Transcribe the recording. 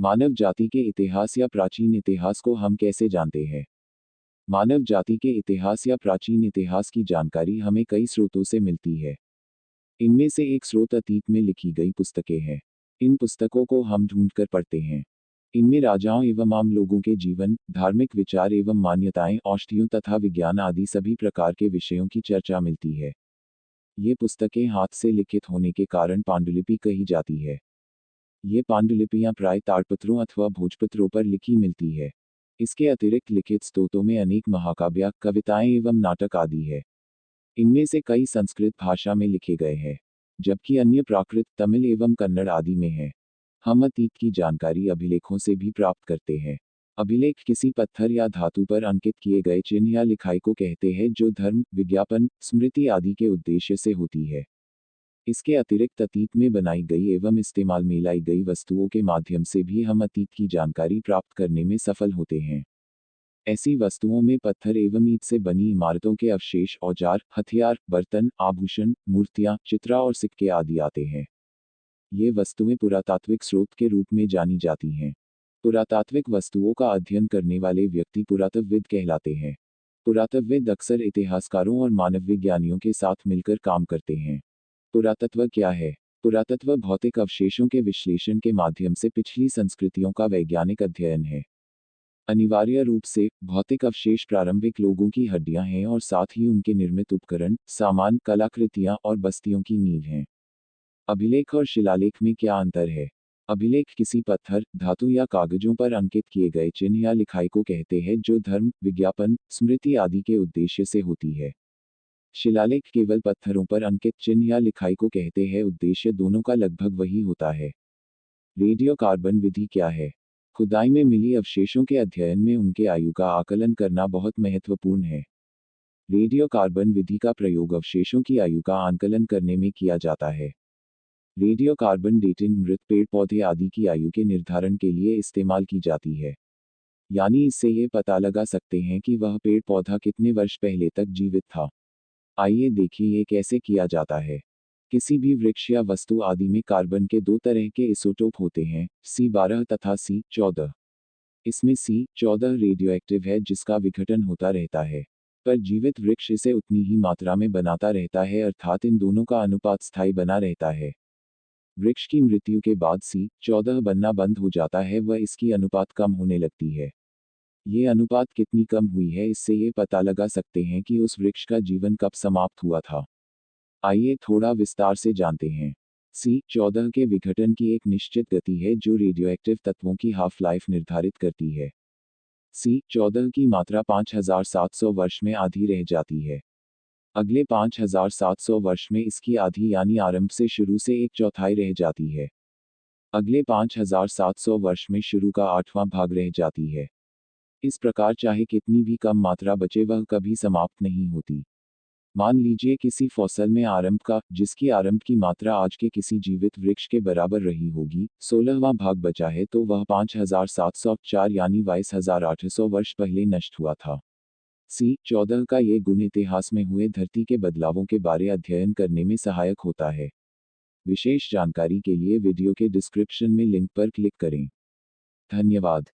मानव जाति के इतिहास या प्राचीन इतिहास को हम कैसे जानते हैं? मानव जाति के इतिहास या प्राचीन इतिहास की जानकारी हमें कई स्रोतों से मिलती है। इनमें से एक स्रोत अतीत में लिखी गई पुस्तकें हैं। इन पुस्तकों को हम ढूंढकर पढ़ते हैं। इनमें राजाओं एवं आम लोगों के जीवन, धार्मिक विचार एवं मान्यताएं, औषधियों तथा विज्ञान आदि सभी प्रकार के विषयों की चर्चा मिलती है। ये पुस्तकें हाथ से लिखित होने के कारण पांडुलिपि कही जाती है। ये पांडुलिपियां प्राय ताड़पत्रों अथवा भोजपत्रों पर लिखी मिलती है। इसके अतिरिक्त लिखित स्तोत्रों में अनेक महाकाव्य, कविताएं एवं नाटक आदि है। इनमें से कई संस्कृत भाषा में लिखे गए हैं, जबकि अन्य प्राकृत, तमिल एवं कन्नड़ आदि में है। हम अतीत की जानकारी अभिलेखों से भी प्राप्त करते हैं। अभिलेख किसी पत्थर या धातु पर अंकित किए गए चिन्ह या लिखाई को कहते हैं जो धर्म, विज्ञापन, स्मृति आदि के उद्देश्य से होती है। इसके अतिरिक्त अतीत में बनाई गई एवं इस्तेमाल में लाई गई वस्तुओं के माध्यम से भी हम अतीत की जानकारी प्राप्त करने में सफल होते हैं। ऐसी वस्तुओं में पत्थर एवं ईंट से बनी इमारतों के अवशेष, औजार, हथियार, बर्तन, आभूषण, मूर्तियां, चित्र और सिक्के आदि आते हैं। ये वस्तुएं पुरातात्विक स्रोत के रूप में जानी जाती हैं। पुरातात्विक वस्तुओं का अध्ययन करने वाले व्यक्ति पुरातत्वविद कहलाते हैं। पुरातत्वविद अक्सर इतिहासकारों और मानव विज्ञानियों के साथ मिलकर काम करते हैं। पुरातत्व क्या है? पुरातत्व भौतिक अवशेषों के विश्लेषण के माध्यम से पिछली संस्कृतियों का वैज्ञानिक अध्ययन है। अनिवार्य रूप से, भौतिक अवशेष प्रारंभिक लोगों की हड्डियां हैं और साथ ही उनके निर्मित उपकरण, सामान, कलाकृतियां और बस्तियों की नींव हैं। अभिलेख और शिलालेख में क्या अंतर है? अभिलेख किसी पत्थर, धातु या कागजों पर अंकित किए गए चिन्ह या लिखाई को कहते हैं जो धर्म, विज्ञापन, स्मृति आदि के उद्देश्य से होती है। शिलालेख केवल पत्थरों पर अंकित चिन्ह या लिखाई को कहते हैं, उद्देश्य दोनों का लगभग वही होता है। रेडियो कार्बन विधि क्या है? खुदाई में मिली अवशेषों के अध्ययन में उनके आयु का आकलन करना बहुत महत्वपूर्ण है। रेडियो कार्बन विधि का प्रयोग अवशेषों की आयु का आकलन करने में किया जाता है। रेडियो कार्बन डेटिंग मृत पेड़ पौधे आदि की आयु के निर्धारण के लिए इस्तेमाल की जाती है। यानी इससे ये पता लगा सकते हैं कि वह पेड़ पौधा कितने वर्ष पहले तक जीवित था। आइए देखिए ये कैसे किया जाता है। किसी भी वृक्ष या वस्तु आदि में कार्बन के दो तरह के इसोटोप होते हैं, C12 तथा C14। इसमें C14 रेडियोएक्टिव है जिसका विघटन होता रहता है, पर जीवित वृक्ष इसे उतनी ही मात्रा में बनाता रहता है, अर्थात इन दोनों का अनुपात स्थायी बना रहता है। वृक्ष की मृत्यु के बाद C14 बनना बंद हो जाता है व इसकी अनुपात कम होने लगती है। ये अनुपात कितनी कम हुई है, इससे ये पता लगा सकते हैं कि उस वृक्ष का जीवन कब समाप्त हुआ था। आइए थोड़ा विस्तार से जानते हैं। C14 के विघटन की एक निश्चित गति है जो रेडियोएक्टिव तत्वों की हाफ लाइफ निर्धारित करती है। C14 की मात्रा 5700 वर्ष में आधी रह जाती है। अगले 5700 वर्ष में इसकी आधी यानी आरंभ से शुरू से एक चौथाई रह जाती है। अगले 5700 वर्ष में शुरू का 8वां भाग रह जाती है। इस प्रकार चाहे कितनी भी कम मात्रा बचे वह कभी समाप्त नहीं होती। मान लीजिए किसी फॉसल में आरंभ का, जिसकी आरंभ की मात्रा आज के किसी जीवित वृक्ष के बराबर रही होगी, 16वां भाग बचा है तो वह 5704 यानी 22800 वर्ष पहले नष्ट हुआ था। C14 का ये गुण इतिहास में हुए धरती के बदलावों के बारे अध्ययन करने में सहायक होता है। विशेष जानकारी के लिए वीडियो के डिस्क्रिप्शन में लिंक पर क्लिक करें। धन्यवाद।